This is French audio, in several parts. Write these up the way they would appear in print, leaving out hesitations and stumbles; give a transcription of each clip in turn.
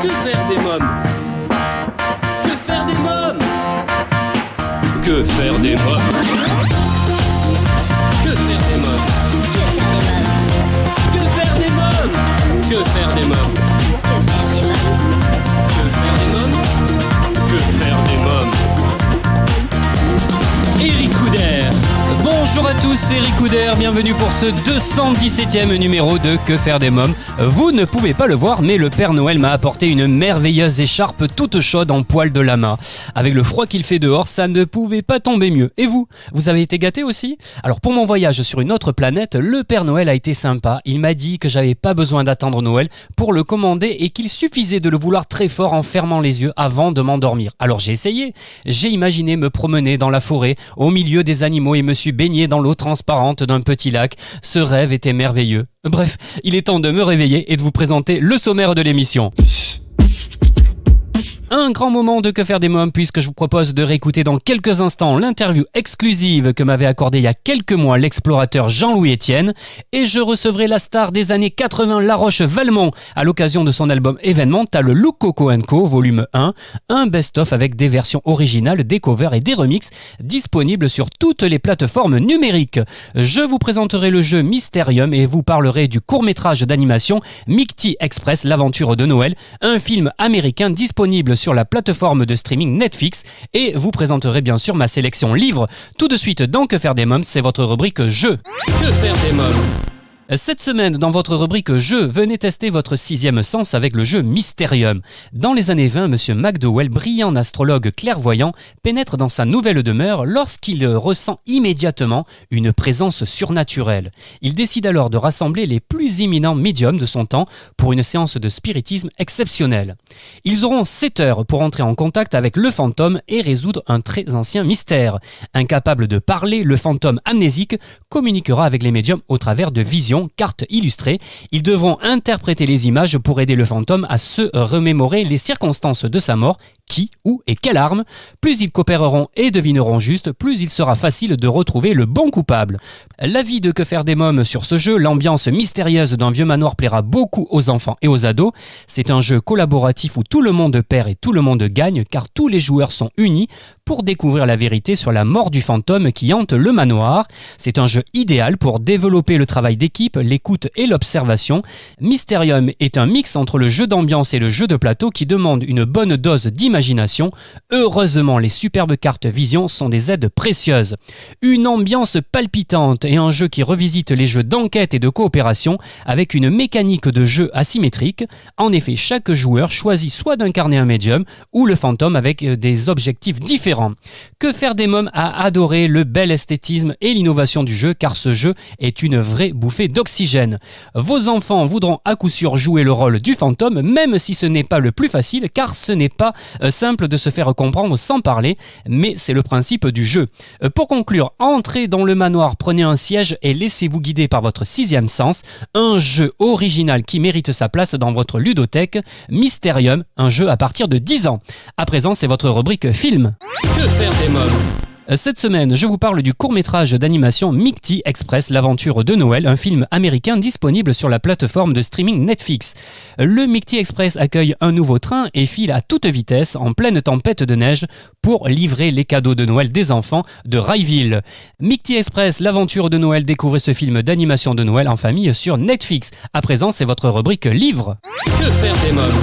Que faire des mômes? Que faire des mômes? Que faire des mômes? Que faire des mômes? Que faire des mômes? Que faire des mômes? Que faire des mômes? Que faire des mômes? Eric Couder. Bonjour à tous, c'est Eric Couder, bienvenue pour ce 217e numéro de Que faire des mômes. Vous ne pouvez pas le voir, mais le Père Noël m'a apporté une merveilleuse écharpe toute chaude en poil de lama. Avec le froid qu'il fait dehors, ça ne pouvait pas tomber mieux. Et vous avez été gâtés aussi? Alors pour mon voyage sur une autre planète, le Père Noël a été sympa. Il m'a dit que j'avais pas besoin d'attendre Noël pour le commander et qu'il suffisait de le vouloir très fort en fermant les yeux avant de m'endormir. Alors j'ai essayé. J'ai imaginé me promener dans la forêt, au milieu des animaux et me suis baigné dans l'eau transparente d'un petit lac. Ce rêve était merveilleux. Bref, il est temps de me réveiller et de vous présenter le sommaire de l'émission. Un grand moment de Que faire des mômes puisque je vous propose de réécouter dans quelques instants l'interview exclusive que m'avait accordée il y a quelques mois l'explorateur Jean-Louis Etienne et je recevrai la star des années 80 La Roche Valmont à l'occasion de son album Événemental Look Coco & Co volume 1, un best-of avec des versions originales, des covers et des remixes disponibles sur toutes les plateformes numériques. Je vous présenterai le jeu Mysterium et vous parlerai du court-métrage d'animation Mighty Express, l'aventure de Noël, un film américain disponible sur la plateforme de streaming Netflix et vous présenterez bien sûr ma sélection livres. Tout de suite dans Que faire des mômes, c'est votre rubrique Jeux. Que faire des mômes? Cette semaine, dans votre rubrique Jeux, venez tester votre sixième sens avec le jeu Mysterium. Dans les années 20, Monsieur McDowell, brillant astrologue clairvoyant, pénètre dans sa nouvelle demeure lorsqu'il ressent immédiatement une présence surnaturelle. Il décide alors de rassembler les plus éminents médiums de son temps pour une séance de spiritisme exceptionnelle. Ils auront 7 heures pour entrer en contact avec le fantôme et résoudre un très ancien mystère. Incapable de parler, le fantôme amnésique communiquera avec les médiums au travers de visions, cartes illustrées. Ils devront interpréter les images pour aider le fantôme à se remémorer les circonstances de sa mort, qui, où et quelle arme. Plus ils coopéreront et devineront juste, plus il sera facile de retrouver le bon coupable. L'avis de Que faire des mômes sur ce jeu, l'ambiance mystérieuse d'un vieux manoir plaira beaucoup aux enfants et aux ados. C'est un jeu collaboratif où tout le monde perd et tout le monde gagne car tous les joueurs sont unis pour découvrir la vérité sur la mort du fantôme qui hante le manoir. C'est un jeu idéal pour développer le travail d'équipe, l'écoute et l'observation. Mysterium est un mix entre le jeu d'ambiance et le jeu de plateau qui demande une bonne dose d'imagination. Heureusement, les superbes cartes vision sont des aides précieuses. Une ambiance palpitante et un jeu qui revisite les jeux d'enquête et de coopération avec une mécanique de jeu asymétrique. En effet, chaque joueur choisit soit d'incarner un médium ou le fantôme avec des objectifs différents. Que faire des mômes a adoré le bel esthétisme et l'innovation du jeu car ce jeu est une vraie bouffée d'oxygène. Vos enfants voudront à coup sûr jouer le rôle du fantôme même si ce n'est pas le plus facile car ce n'est pas simple de se faire comprendre sans parler, mais c'est le principe du jeu. Pour conclure, entrez dans le manoir, prenez un siège et laissez-vous guider par votre sixième sens. Un jeu original qui mérite sa place dans votre ludothèque. Mysterium, un jeu à partir de 10 ans. À présent, c'est votre rubrique film. Que faire des mômes? Cette semaine, je vous parle du court-métrage d'animation Mighty Express, l'aventure de Noël, un film américain disponible sur la plateforme de streaming Netflix. Le Mighty Express accueille un nouveau train et file à toute vitesse en pleine tempête de neige pour livrer les cadeaux de Noël des enfants de Rayville. Mighty Express, l'aventure de Noël, découvrez ce film d'animation de Noël en famille sur Netflix. À présent, c'est votre rubrique livre. Que faire des mômes?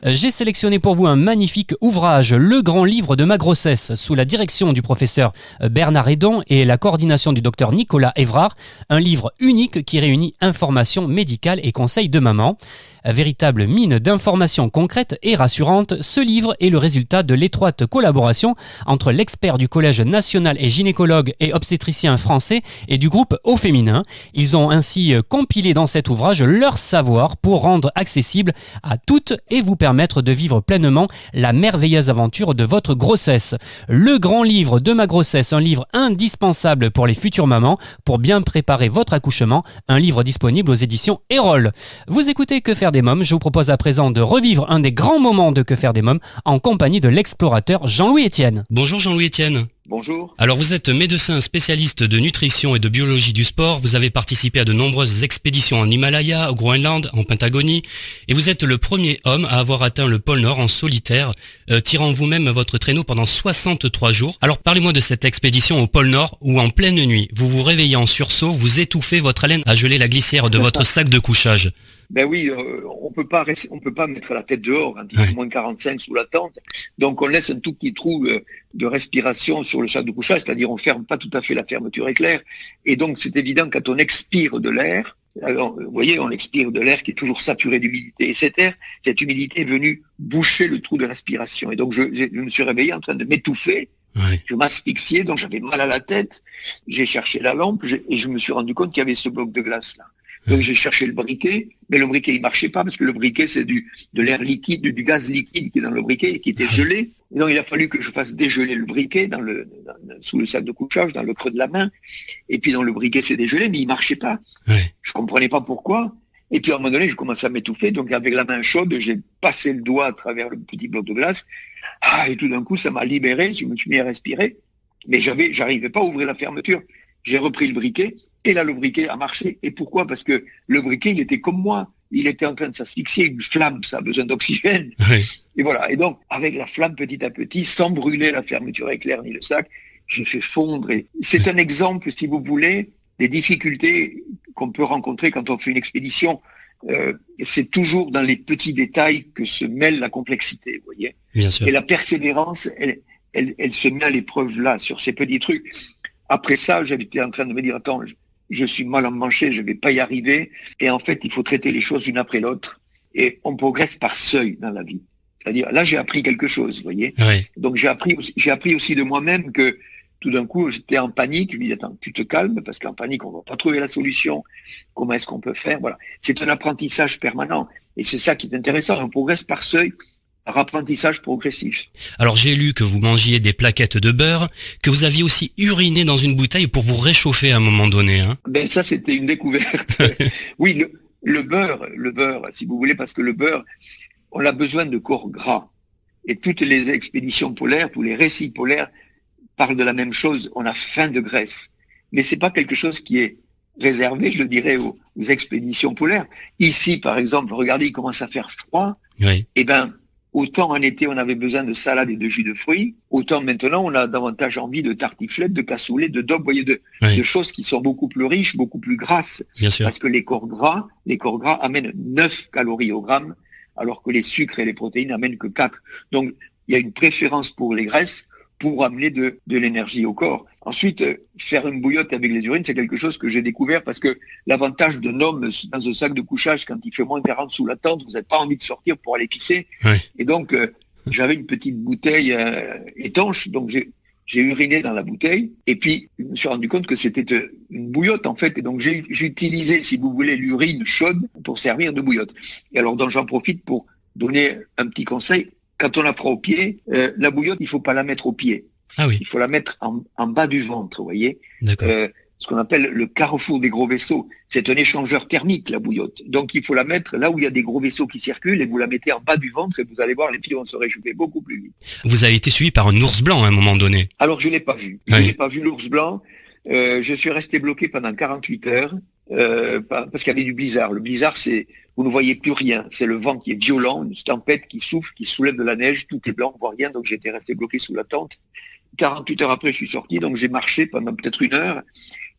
J'ai sélectionné pour vous un magnifique ouvrage, Le grand livre de ma grossesse, sous la direction du professeur Bernard Hédon et la coordination du docteur Nicolas Évrard, un livre unique qui réunit informations médicales et conseils de maman. Véritable mine d'informations concrètes et rassurantes, ce livre est le résultat de l'étroite collaboration entre l'expert du Collège national et gynécologue et obstétricien français et du groupe Au Féminin. Ils ont ainsi compilé dans cet ouvrage leur savoir pour rendre accessible à toutes et vous permettre de vivre pleinement la merveilleuse aventure de votre grossesse. Le grand livre de ma grossesse, un livre indispensable pour les futures mamans pour bien préparer votre accouchement, un livre disponible aux éditions Erol. Vous écoutez Que faire des mômes, je vous propose à présent de revivre un des grands moments de Que faire des mômes en compagnie de l'explorateur Jean-Louis Etienne. Bonjour Jean-Louis Etienne. Bonjour. Alors vous êtes médecin spécialiste de nutrition et de biologie du sport, vous avez participé à de nombreuses expéditions en Himalaya, au Groenland, en Patagonie, et vous êtes le premier homme à avoir atteint le pôle Nord en solitaire, tirant vous-même votre traîneau pendant 63 jours. Alors parlez-moi de cette expédition au pôle Nord où en pleine nuit, vous vous réveillez en sursaut, vous étouffez, votre haleine a gelé la glissière de votre sac de couchage. Ben oui, on peut pas mettre la tête dehors quand il fait moins 45 sous la tente. Donc on laisse un tout petit trou de respiration sur le sac de couchage, c'est-à-dire on ferme pas tout à fait la fermeture éclair. Et donc c'est évident quand on expire de l'air, alors, vous voyez, on expire de l'air qui est toujours saturé d'humidité. Et cette humidité est venue boucher le trou de respiration. Et donc je me suis réveillé en train de m'étouffer. Ouais. Je m'asphyxiais, donc j'avais mal à la tête. J'ai cherché la lampe et je me suis rendu compte qu'il y avait ce bloc de glace là. Donc j'ai cherché le briquet, mais le briquet il marchait pas parce que le briquet c'est de l'air liquide, du gaz liquide qui est dans le briquet et qui était gelé. Et donc il a fallu que je fasse dégeler le briquet sous le sac de couchage, dans le creux de la main. Et puis dans le briquet c'est dégelé, mais il marchait pas. Ouais. Je comprenais pas pourquoi. Et puis à un moment donné je commençais à m'étouffer, donc avec la main chaude j'ai passé le doigt à travers le petit bloc de glace. Et tout d'un coup ça m'a libéré, je me suis mis à respirer, mais j'arrivais pas à ouvrir la fermeture. J'ai repris le briquet. Et là, le briquet a marché. Et pourquoi? Parce que le briquet, il était comme moi. Il était en train de s'asphyxier. Une flamme, ça a besoin d'oxygène. Oui. Et voilà. Et donc, avec la flamme, petit à petit, sans brûler la fermeture éclair ni le sac, j'ai fait fondre. Et c'est un exemple, si vous voulez, des difficultés qu'on peut rencontrer quand on fait une expédition. C'est toujours dans les petits détails que se mêle la complexité, vous voyez. Bien sûr. Et la persévérance, elle se met à l'épreuve là, sur ces petits trucs. Après ça, j'étais en train de me dire, attends, je suis mal emmanché, je vais pas y arriver. Et en fait, il faut traiter les choses l'une après l'autre. Et on progresse par seuil dans la vie. C'est-à-dire, là, j'ai appris quelque chose, vous voyez. Oui. Donc, j'ai appris aussi de moi-même que tout d'un coup, j'étais en panique. Je me dis, attends, tu te calmes, parce qu'en panique, on va pas trouver la solution. Comment est-ce qu'on peut faire? Voilà. C'est un apprentissage permanent. Et c'est ça qui est intéressant. On progresse par seuil. Par apprentissage progressif. Alors j'ai lu que vous mangiez des plaquettes de beurre, que vous aviez aussi uriné dans une bouteille pour vous réchauffer à un moment donné. Hein. Ben ça c'était une découverte. Oui, le beurre, si vous voulez, parce que le beurre, on a besoin de corps gras. Et toutes les expéditions polaires, tous les récits polaires parlent de la même chose. On a faim de graisse. Mais c'est pas quelque chose qui est réservé, je dirais, aux expéditions polaires. Ici, par exemple, regardez, il commence à faire froid. Oui. Eh ben, autant en été, on avait besoin de salade et de jus de fruits, autant maintenant, on a davantage envie de tartiflettes, de cassoulet, de daube, vous voyez, de choses qui sont beaucoup plus riches, beaucoup plus grasses. Bien sûr. Parce que les corps gras amènent 9 calories au gramme, alors que les sucres et les protéines amènent que 4. Donc, il y a une préférence pour les graisses pour amener de l'énergie au corps. Ensuite, faire une bouillotte avec les urines, c'est quelque chose que j'ai découvert parce que l'avantage d'un homme dans un sac de couchage, quand il fait moins 40 sous la tente, vous n'avez pas envie de sortir pour aller pisser. Oui. Et donc, j'avais une petite bouteille étanche, donc j'ai uriné dans la bouteille. Et puis, je me suis rendu compte que c'était une bouillotte, en fait. Et donc, j'ai utilisé, si vous voulez, l'urine chaude pour servir de bouillotte. Et alors, donc, j'en profite pour donner un petit conseil. Quand on la fera au pied, la bouillotte, il faut pas la mettre au pied. Ah oui. Il faut la mettre en bas du ventre, vous voyez. D'accord. Ce qu'on appelle le carrefour des gros vaisseaux. C'est un échangeur thermique, la bouillotte. Donc, il faut la mettre là où il y a des gros vaisseaux qui circulent et vous la mettez en bas du ventre et vous allez voir, les pieds vont se réchauffer beaucoup plus vite. Vous avez été suivi par un ours blanc à un moment donné. Alors, je l'ai pas vu. Je n'ai pas vu l'ours blanc. Je suis resté bloqué pendant 48 heures parce qu'il y avait du blizzard. Le blizzard, vous ne voyez plus rien. C'est le vent qui est violent, une tempête qui souffle, qui soulève de la neige. Tout est blanc, on voit rien. Donc, j'étais resté bloqué sous la tente. 48 heures après, je suis sorti. Donc, j'ai marché pendant peut-être 1 heure.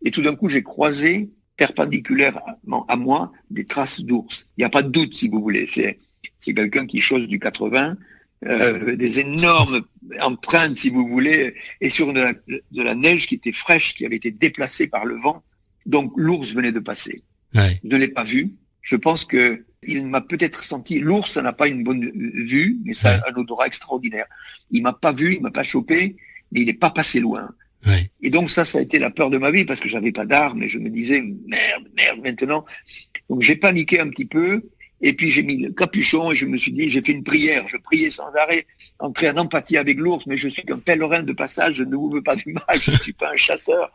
Et tout d'un coup, j'ai croisé, perpendiculairement à moi, des traces d'ours. Il n'y a pas de doute, si vous voulez. C'est quelqu'un qui chose du 80, des énormes empreintes, si vous voulez, et sur de la neige qui était fraîche, qui avait été déplacée par le vent. Donc, l'ours venait de passer. Ouais. Je ne l'ai pas vu. Je pense que il m'a peut-être senti. L'ours, ça n'a pas une bonne vue, mais ça a un odorat extraordinaire. Il m'a pas vu, il m'a pas chopé, mais il n'est pas passé loin. Ouais. Et donc ça a été la peur de ma vie parce que j'avais pas d'armes et je me disais merde maintenant. Donc j'ai paniqué un petit peu et puis j'ai mis le capuchon et je me suis dit, j'ai fait une prière, je priais sans arrêt, entrer en empathie avec l'ours, mais je suis qu'un pèlerin de passage, je ne vous veux pas du mal, je ne suis pas un chasseur.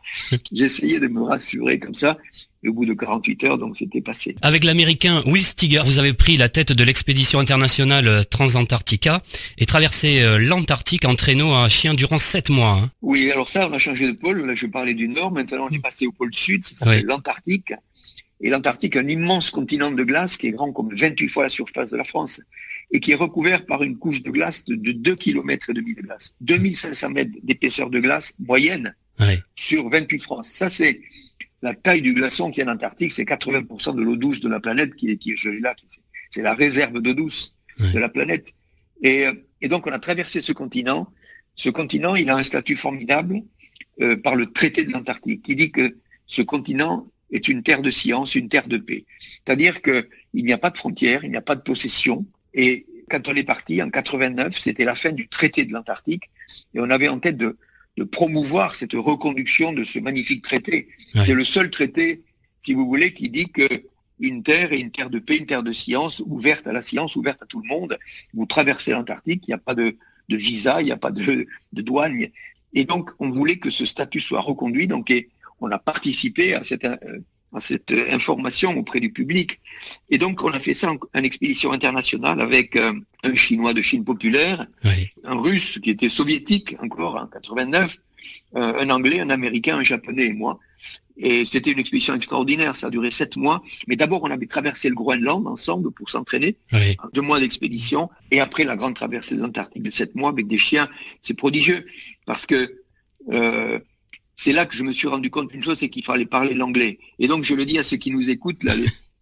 J'essayais de me rassurer comme ça Et au bout de 48 heures, donc c'était passé. Avec l'Américain Will Steger, vous avez pris la tête de l'expédition internationale Transantarctica et traversé l'Antarctique en traîneau à chien durant 7 mois. Hein. Oui, alors ça, on a changé de pôle. Là, je parlais du Nord. Maintenant, on est passé au pôle Sud. Ça s'appelle l'Antarctique. Et l'Antarctique, un immense continent de glace qui est grand comme 28 fois la surface de la France et qui est recouvert par une couche de glace de 2,5 km de glace. 2500 mètres d'épaisseur de glace moyenne sur 28 France. Ça, c'est la taille du glaçon qui est en Antarctique, c'est 80% de l'eau douce de la planète qui est gelée là. C'est la réserve d'eau douce de la planète. Et donc, on a traversé ce continent. Ce continent, il a un statut formidable par le traité de l'Antarctique, qui dit que ce continent est une terre de science, une terre de paix. C'est-à-dire qu'il n'y a pas de frontières, il n'y a pas de possession. Et quand on est parti, en 89, c'était la fin du traité de l'Antarctique. Et on avait en tête de promouvoir cette reconduction de ce magnifique traité. C'est le seul traité, si vous voulez, qui dit que une terre est une terre de paix, une terre de science, ouverte à la science, ouverte à tout le monde. Vous traversez l'Antarctique, il n'y a pas de visa, il n'y a pas de douane. Et donc, on voulait que ce statut soit reconduit. Donc, et on a participé à cette information auprès du public. Et donc, on a fait ça en expédition internationale avec un Chinois de Chine populaire, un Russe qui était soviétique encore en 89, un Anglais, un Américain, un Japonais et moi. Et c'était une expédition extraordinaire, ça a duré 7 mois. Mais d'abord, on avait traversé le Groenland ensemble pour s'entraîner, 2 mois d'expédition. Et après, la grande traversée de l'Antarctique de 7 mois avec des chiens, c'est prodigieux. Parce que c'est là que je me suis rendu compte d'une chose, c'est qu'il fallait parler l'anglais. Et donc, je le dis à ceux qui nous écoutent, là,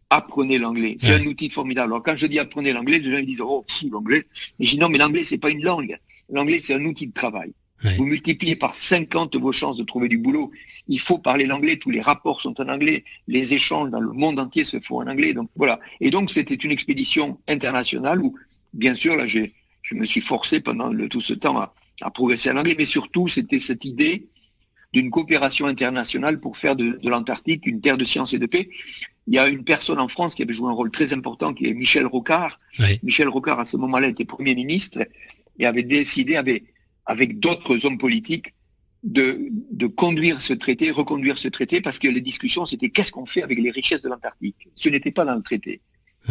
apprenez l'anglais. C'est un outil formidable. Alors, quand je dis apprenez l'anglais, les gens ils disent, oh, l'anglais. Et je dis, non, mais l'anglais, c'est pas une langue. L'anglais, c'est un outil de travail. Vous multipliez par 50 vos chances de trouver du boulot. Il faut parler l'anglais. Tous les rapports sont en anglais. Les échanges dans le monde entier se font en anglais. Donc, voilà. Et donc, c'était une expédition internationale où, bien sûr, là, je me suis forcé pendant tout ce temps à progresser en anglais. Mais surtout, c'était cette idée d'une coopération internationale pour faire de l'Antarctique une terre de science et de paix. Il y a une personne en France qui avait joué un rôle très important, qui est Michel Rocard. Michel Rocard, à ce moment-là, était Premier ministre et avait décidé, avec d'autres hommes politiques, de conduire ce traité, reconduire ce traité, parce que les discussions, c'était qu'est-ce qu'on fait avec les richesses de l'Antarctique. Ce n'était pas dans le traité.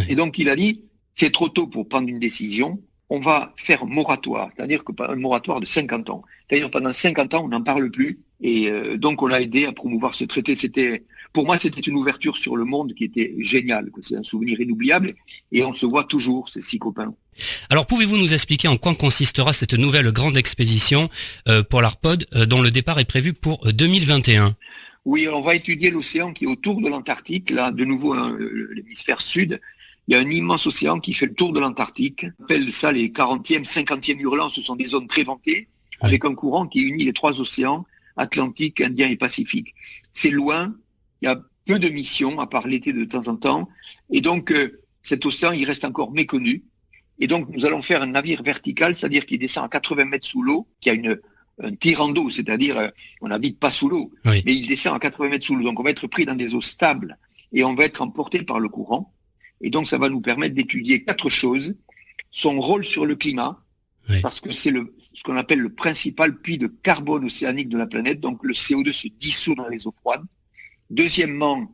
Et donc, il a dit, c'est trop tôt pour prendre une décision, on va faire moratoire, c'est-à-dire un moratoire de 50 ans. C'est-à-dire pendant 50 ans, on n'en parle plus. Et donc, on l'a aidé à promouvoir ce traité. Pour moi, c'était une ouverture sur le monde qui était géniale. C'est un souvenir inoubliable. Et on se voit toujours, ces 6 copains. Alors, pouvez-vous nous expliquer en quoi consistera cette nouvelle grande expédition pour l'Arpod, dont le départ est prévu pour 2021 ? Oui, on va étudier l'océan qui est autour de l'Antarctique. Là, de nouveau, l'hémisphère sud. Il y a un immense océan qui fait le tour de l'Antarctique. On appelle ça les 40e, 50e hurlants. Ce sont des zones très ventées, avec un courant qui unit les 3 océans, Atlantique, Indien et Pacifique. C'est loin, il y a peu de missions, à part l'été de temps en temps. Et donc, cet océan, il reste encore méconnu. Et donc, nous allons faire un navire vertical, c'est-à-dire qu'il descend à 80 mètres sous l'eau, qui a un tirant d'eau, c'est-à-dire on n'habite pas sous l'eau, mais il descend à 80 mètres sous l'eau. Donc, on va être pris dans des eaux stables et on va être emporté par le courant. Et donc, ça va nous permettre d'étudier 4 choses. Son rôle sur le climat, parce que c'est ce qu'on appelle le principal puits de carbone océanique de la planète. Donc, le CO2 se dissout dans les eaux froides. Deuxièmement,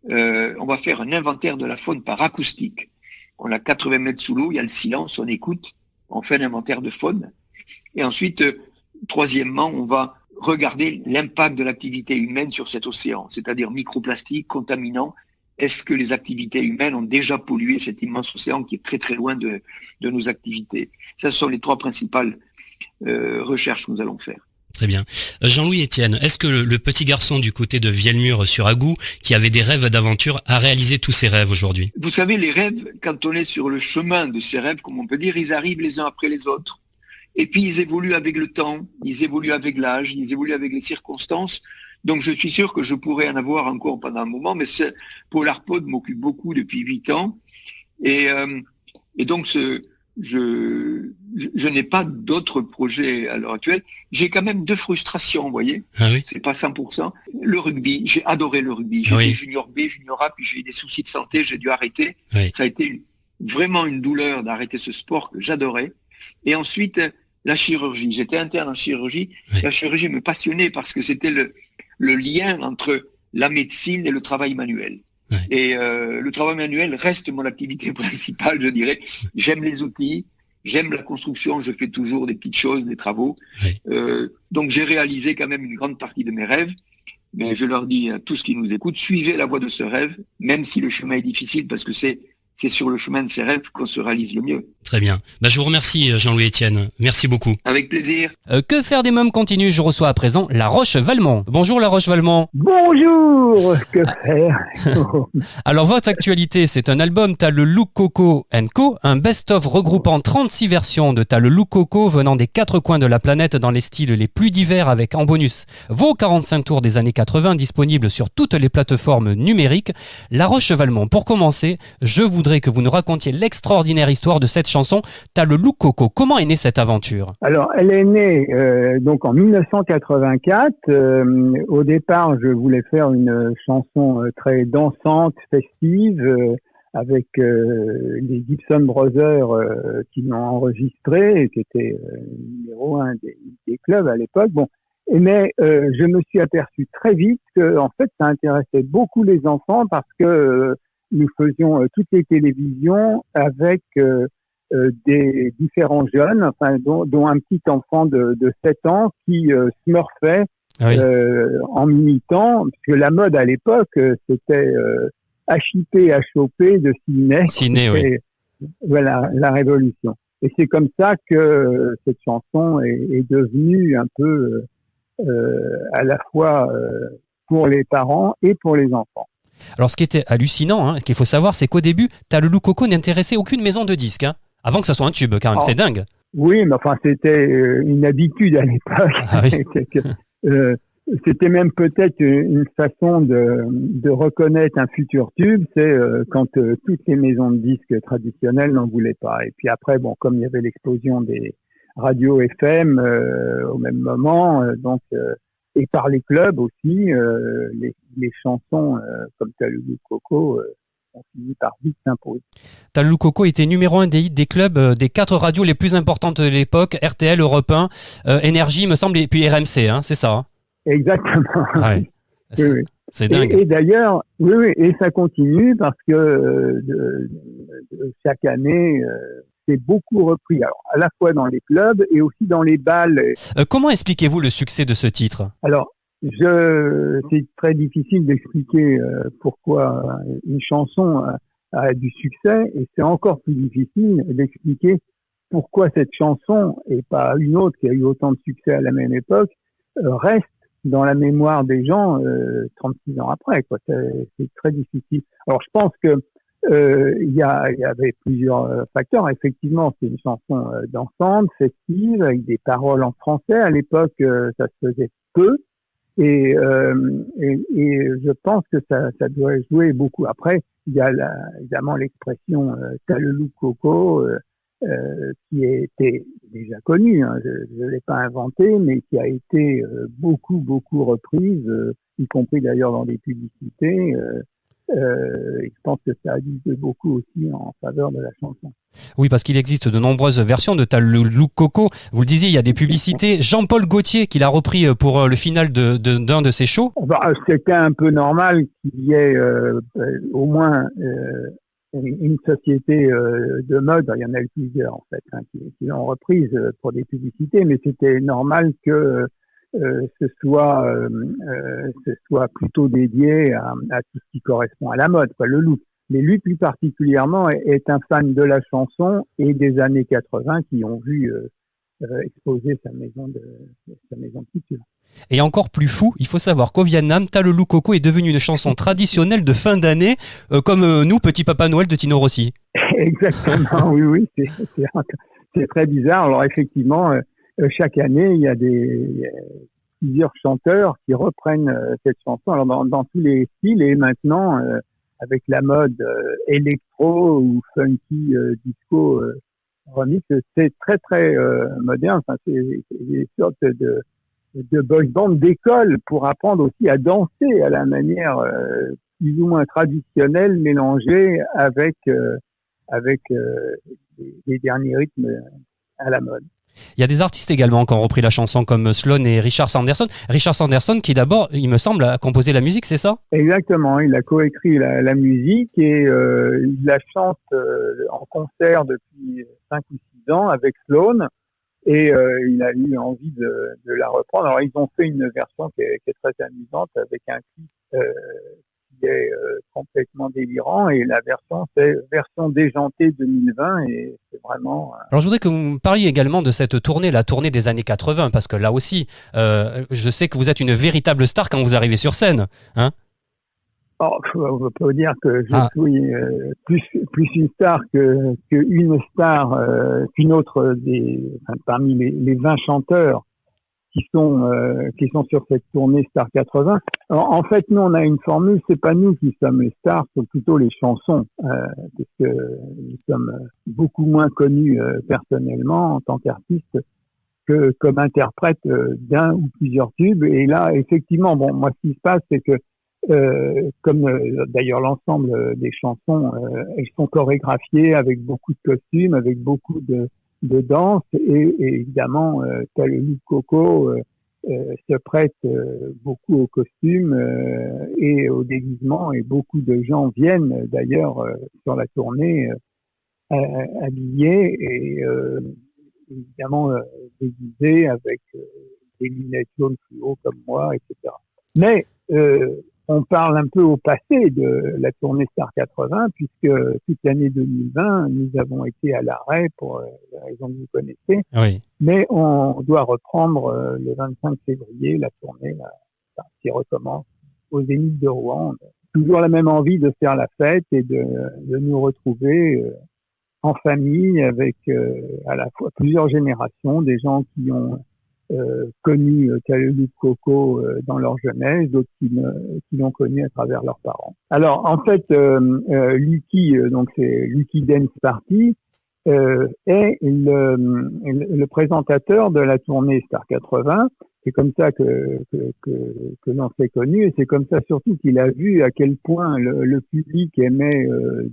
on va faire un inventaire de la faune par acoustique. On a 80 mètres sous l'eau, il y a le silence, on écoute, on fait un inventaire de faune. Et ensuite, troisièmement, on va regarder l'impact de l'activité humaine sur cet océan, c'est-à-dire microplastiques, contaminants. Est-ce que les activités humaines ont déjà pollué cet immense océan qui est très très loin de nos activités? Ce sont les 3 principales recherches que nous allons faire. Très bien. Jean-Louis Etienne, est-ce que le petit garçon du côté de Vielmur-sur-Agou, qui avait des rêves d'aventure, a réalisé tous ses rêves aujourd'hui? Vous savez, les rêves, quand on est sur le chemin de ces rêves, comme on peut dire, ils arrivent les uns après les autres. Et puis ils évoluent avec le temps, ils évoluent avec l'âge, ils évoluent avec les circonstances. Donc je suis sûr que je pourrais en avoir encore pendant un moment, mais Pôle Arpod m'occupe beaucoup depuis 8 ans. Et donc je n'ai pas d'autres projets à l'heure actuelle. J'ai quand même 2 frustrations, vous voyez. Ah oui. C'est pas 100%. Le rugby, j'ai adoré le rugby. J'ai fait junior B, junior A, puis j'ai eu des soucis de santé, j'ai dû arrêter. Ça a été vraiment une douleur d'arrêter ce sport que j'adorais. Et ensuite, la chirurgie. J'étais interne en chirurgie. La chirurgie me passionnait parce que c'était le lien entre la médecine et le travail manuel. Ouais. Et le travail manuel reste mon activité principale, je dirais. J'aime les outils, j'aime la construction, je fais toujours des petites choses, des travaux. Oui. Donc j'ai réalisé quand même une grande partie de mes rêves. Mais je leur dis à tous qui nous écoutent, suivez la voie de ce rêve, même si le chemin est difficile, parce que c'est sur le chemin de ces rêves qu'on se réalise le mieux. Très bien. Je vous remercie, Jean-Louis Etienne. Merci beaucoup. Avec plaisir. Que faire des mômes continue. Je reçois à présent La Roche-Valmont. Bonjour La Roche-Valmont. Bonjour, que faire? Alors votre actualité, c'est un album T'as le Look Coco & Co, un best-of regroupant 36 versions de T'as le Look Coco venant des 4 coins de la planète dans les styles les plus divers avec en bonus vos 45 tours des années 80 disponibles sur toutes les plateformes numériques. La Roche-Valmont, pour commencer, je voudrais que vous nous racontiez l'extraordinaire histoire de cette chanson T'as le Look Coco. Comment est née cette aventure? Alors, elle est née donc en 1984. Au départ, je voulais faire une chanson très dansante, festive, avec les Gibson Brothers qui l'ont enregistrée et qui était numéro 1 des clubs à l'époque. Bon, mais je me suis aperçu très vite que en fait, ça intéressait beaucoup les enfants parce que nous faisions toutes les télévisions avec des différents jeunes, enfin, dont un petit enfant de 7 ans qui smurfait Oui. en imitant, parce que la mode à l'époque, c'était HIP, HOP de Ciné. Ciné, oui. Voilà, la révolution. Et c'est comme ça que cette chanson est devenue un peu à la fois pour les parents et pour les enfants. Alors ce qui était hallucinant, qu'il faut savoir, c'est qu'au début, T'as le Look Coco n'intéressait aucune maison de disques, avant que ça soit un tube, quand même. C'est dingue. Oui, mais enfin, c'était une habitude à l'époque. Ah oui. C'était même peut-être une façon de reconnaître un futur tube, c'est quand toutes les maisons de disques traditionnelles n'en voulaient pas. Et puis après, bon, comme il y avait l'explosion des radios FM au même moment, et par les clubs aussi, les chansons comme T'as le Look Coco ont fini par vite s'imposer. T'as le Look Coco était numéro 1 des hits des clubs des 4 radios les plus importantes de l'époque, RTL, Europe 1, Énergie, me semble, et puis RMC, c'est ça. Exactement. Ouais. Oui. C'est dingue. Et d'ailleurs, oui, et ça continue parce que chaque année, c'est beaucoup repris. Alors, à la fois dans les clubs et aussi dans les bals. Comment expliquez-vous le succès de ce titre? Alors, c'est très difficile d'expliquer pourquoi une chanson a du succès, et c'est encore plus difficile d'expliquer pourquoi cette chanson, et pas une autre qui a eu autant de succès à la même époque, reste dans la mémoire des gens 36 ans après, quoi. C'est très difficile. Alors, je pense que il y avait plusieurs facteurs. Effectivement, c'est une chanson dansante, festive, avec des paroles en français. À l'époque, ça se faisait peu. Et je pense que ça doit jouer beaucoup. Après, il y a évidemment l'expression T'as le Look Coco, qui était déjà connue, je ne l'ai pas inventée, mais qui a été beaucoup reprise, y compris d'ailleurs dans des publicités. Et je pense que ça a dû jouer beaucoup aussi en faveur de la chanson. Oui, parce qu'il existe de nombreuses versions de T'as le Look Coco. Vous le disiez, il y a des publicités. Jean-Paul Gaultier qui l'a repris pour le final d'un de ses shows. C'était un peu normal qu'il y ait au moins une société de mode. Il y en a eu plusieurs en fait qui l'ont reprise pour des publicités, mais c'était normal que ce soit plutôt dédié à tout ce qui correspond à la mode, quoi, le look. Mais lui, plus particulièrement, est un fan de la chanson et des années 80 qui ont vu exposer sa maison de couture. Et encore plus fou, il faut savoir qu'au Vietnam, T'as le Look Coco est devenu une chanson traditionnelle de fin d'année, comme nous, Petit Papa Noël de Tino Rossi. Exactement, oui, c'est très bizarre. Alors effectivement, chaque année, il y a plusieurs chanteurs qui reprennent cette chanson. Alors dans tous les styles, et maintenant avec la mode électro ou funky disco remix, c'est très très moderne. Enfin, c'est des sortes de boys band d'école pour apprendre aussi à danser à la manière plus ou moins traditionnelle, mélangée avec les derniers rythmes à la mode. Il y a des artistes également qui ont repris la chanson comme Sloan et Richard Sanderson. Richard Sanderson qui d'abord, il me semble, a composé la musique, c'est ça? Exactement, il a coécrit la musique et il la chante en concert depuis 5 ou 6 ans avec Sloan et il a eu envie de la reprendre. Alors ils ont fait une version qui est très amusante avec un clip qui est complètement délirant et la version c'est version déjantée 2020 et c'est vraiment... Alors je voudrais que vous me parliez également de cette tournée, la tournée des années 80, parce que là aussi, je sais que vous êtes une véritable star quand vous arrivez sur scène, hein? Oh, on peut dire que je suis plus une star qu'une star qu'une autre parmi les 20 chanteurs qui sont sur cette tournée Star 80. Alors, en fait, nous on a une formule, c'est pas nous qui sommes les stars, c'est plutôt les chansons, parce que nous sommes beaucoup moins connus personnellement en tant qu'artistes que comme interprète d'un ou plusieurs tubes. Et là, effectivement, bon, moi, ce qui se passe, c'est que comme d'ailleurs l'ensemble des chansons, elles sont chorégraphiées avec beaucoup de costumes, avec beaucoup de danse, et évidemment, Talelu Coco se prête beaucoup aux costumes et au déguisement, et beaucoup de gens viennent d'ailleurs sur la tournée habillés et évidemment déguisés avec des lunettes jaunes fluo comme moi, etc. Mais on parle un peu au passé de la tournée Star 80, puisque toute l'année 2020, nous avons été à l'arrêt pour les raisons que vous connaissez. Oui. Mais on doit reprendre le 25 février la tournée qui recommence au Zénith de Rouen. Toujours la même envie de faire la fête et de nous retrouver en famille avec à la fois plusieurs générations, des gens qui ont connu Talelu Coco dans leur jeunesse, d'autres qui l'ont connu à travers leurs parents. Alors en fait, Lucky, donc c'est Lucky Dance Party, est le présentateur de la tournée Star 80. C'est comme ça que l'on s'est connu, et c'est comme ça surtout qu'il a vu à quel point le public aimait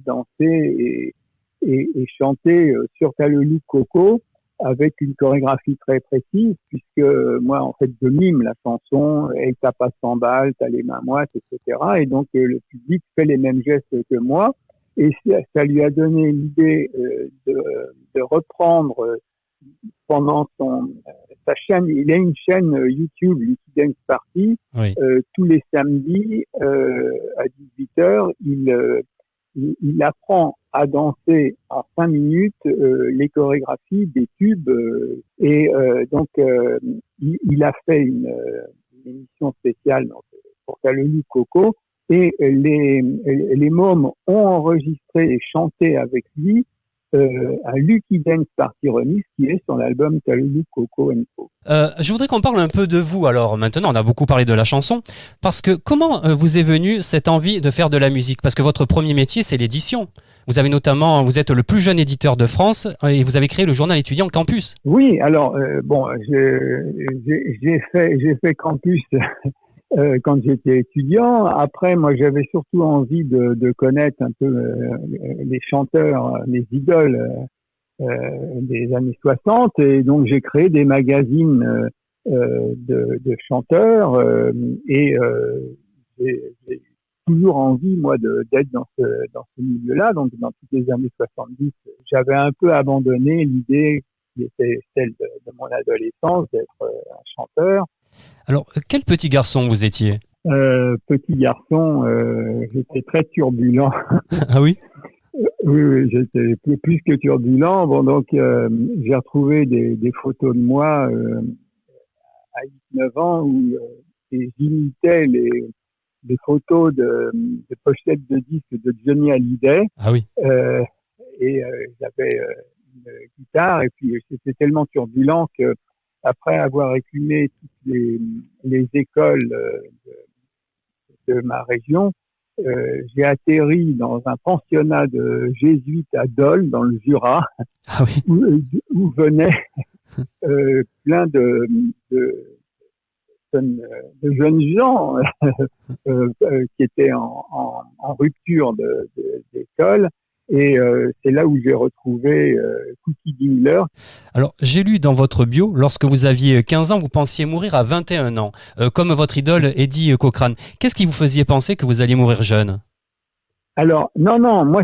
danser et chanter sur Talelu Coco, avec une chorégraphie très précise, puisque moi, en fait, je mime la chanson, elle tape à 100 balles, t'as les mains moites, etc. Et donc, le public fait les mêmes gestes que moi. Et ça lui a donné l'idée de reprendre pendant sa chaîne. Il a une chaîne YouTube, Lucky Dance Party. Oui. Tous les samedis à 18h, il apprend à danser en 5 minutes les chorégraphies des tubes donc il a fait une émission spéciale donc, pour Talelu Coco et les mômes ont enregistré et chanté avec lui un Lucky Dance Party Remix qui est sur l'album Talelu Coco & Co. Je voudrais qu'on parle un peu de vous alors maintenant, on a beaucoup parlé de la chanson, parce que comment vous est venue cette envie de faire de la musique? Parce que votre premier métier c'est l'édition. Vous êtes le plus jeune éditeur de France et vous avez créé le journal étudiant Campus. Oui, alors j'ai fait Campus quand j'étais étudiant. Après, moi, j'avais surtout envie de connaître un peu les chanteurs, les idoles des années 60, et donc j'ai créé des magazines de chanteurs et j'ai toujours envie, moi, d'être dans ce milieu-là. Donc, dans toutes les années 70, j'avais un peu abandonné l'idée qui était celle de mon adolescence d'être un chanteur. Alors, quel petit garçon vous étiez? Petit garçon, j'étais très turbulent. Ah oui? Oui, j'étais plus que turbulent. Bon, donc, j'ai retrouvé des photos de moi à 8-9 ans où j'imitais les photos de pochettes de disques de Johnny Hallyday. Ah oui. Et j'avais une guitare, et puis c'était tellement turbulent que après avoir écumé toutes les écoles de ma région, j'ai atterri dans un pensionnat de jésuites à Dole, dans le Jura, Ah oui. où venaient plein de jeunes gens qui étaient en rupture d'école Et c'est là où j'ai retrouvé Cookie Dingler. Alors, j'ai lu dans votre bio, lorsque vous aviez 15 ans, vous pensiez mourir à 21 ans, comme votre idole Eddie Cochran. Qu'est-ce qui vous faisait penser que vous alliez mourir jeune ? Alors, non, moi,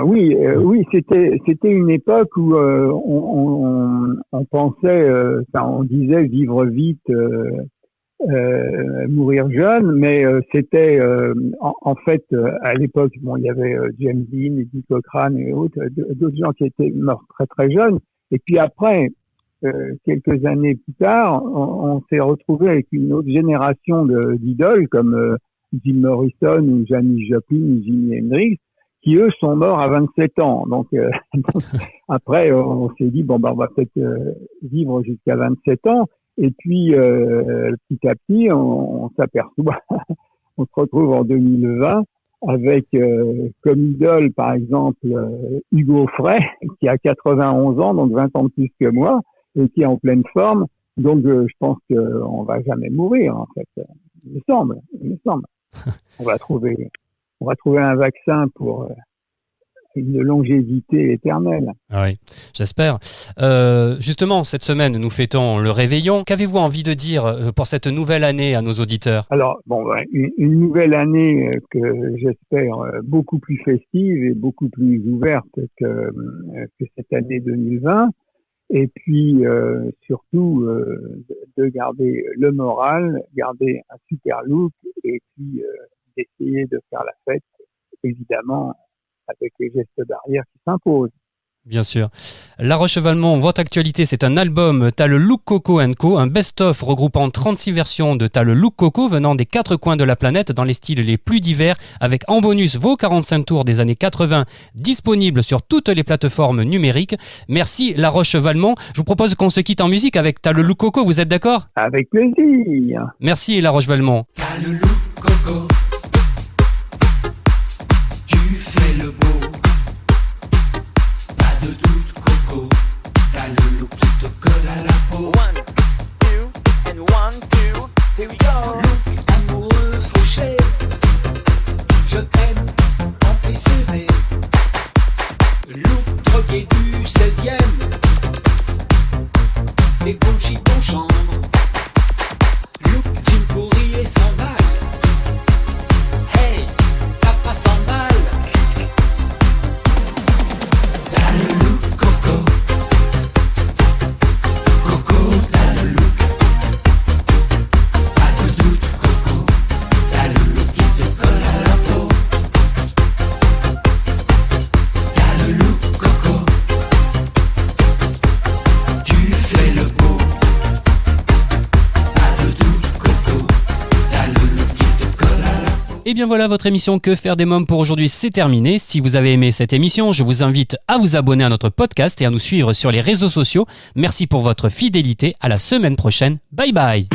oui, c'était une époque où on pensait, on disait vivre vite, mourir jeune, mais c'était en fait à l'époque, il y avait James Dean, Eddie Cochran et autres, d'autres gens qui étaient morts très très jeunes. Et puis après, quelques années plus tard, on s'est retrouvé avec une autre génération d'idoles comme Jim Morrison ou Janis Joplin ou Jimi Hendrix, qui eux sont morts à 27 ans. Donc après, on s'est dit on va peut-être vivre jusqu'à 27 ans. Et puis petit à petit, on s'aperçoit, on se retrouve en 2020 avec comme idole par exemple Hugo Frey, qui a 91 ans, donc 20 ans de plus que moi, et qui est en pleine forme. Donc je pense qu'on va jamais mourir en fait. Il me semble. On va trouver un vaccin pour une longévité éternelle. Ah oui, j'espère. Justement, cette semaine, nous fêtons le réveillon. Qu'avez-vous envie de dire pour cette nouvelle année à nos auditeurs ? Alors, une nouvelle année que j'espère beaucoup plus festive et beaucoup plus ouverte que cette année 2020. Et puis, surtout, de garder le moral, garder un super look et puis d'essayer de faire la fête, évidemment, avec les gestes barrières qui s'imposent. Bien sûr. La Roche-Valmont, votre actualité, c'est un album T'as le look Coco & Co, un best-of regroupant 36 versions de T'as le look Coco venant des 4 coins de la planète dans les styles les plus divers, avec en bonus vos 45 tours des années 80 disponibles sur toutes les plateformes numériques. Merci La Roche-Valmont. Je vous propose qu'on se quitte en musique avec T'as le look Coco, vous êtes d'accord ? Avec plaisir. Merci La Roche-Valmont. T'as le look Coco, tu fais le beau. Pas de doute Coco, t'as le look qui te colle à la peau. 1, 2, and 1, 2, here we go. Look amoureux fauché, je t'aime en PCV. Look drogué du 16e, et Gucci ton chambre. Look jean pourri et sandales. Hey, t'as pas 100 balles. T'as le look Coco. Coco, t'as le look. Pas de doute Coco. T'as le look qui te colle à la peau. T'as le look Coco. Tu fais le beau. Pas de doute Coco. T'as le look qui te colle à la peau. Et bien voilà, votre émission Que faire des mômes pour aujourd'hui, c'est terminé. Si vous avez aimé cette émission, je vous invite à vous abonner à notre podcast et à nous suivre sur les réseaux sociaux. Merci pour votre fidélité. À la semaine prochaine. Bye bye.